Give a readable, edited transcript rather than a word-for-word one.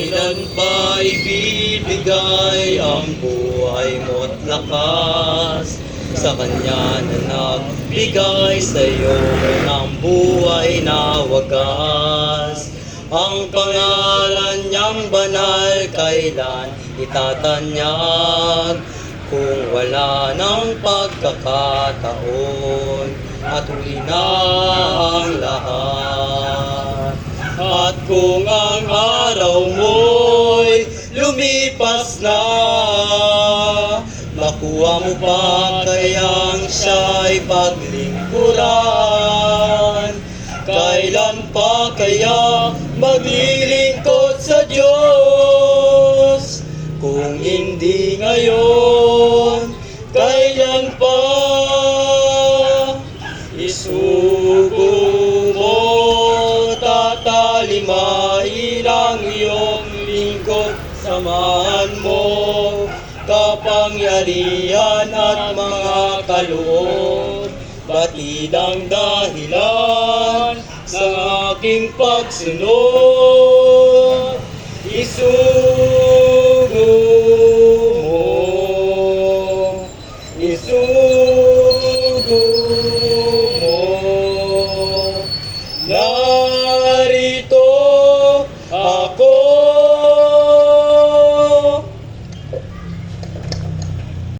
Kailan ba ibibigay ang buhay mo't lakas sa Kanya na nagbigay sa'yo ng buhay na wagas? Ang pangalan niyang banal kailan itatanyag? Kung wala ng pagkakataon at huli na ang lahat. At kung ang araw mo'y lumipas na, makuha mo pa kayang siya'y paglingkuran? Kailan pa kaya maglilingkod sa Diyos? Kung hindi ngayon, kailan pa? Isugo mo, tatalimahin ang iyong lingkod. Samahan mo kapangyarihan at mga kaloob. Batid ang dahilan sa aking pagsunod. Isugo mo, isugo mo.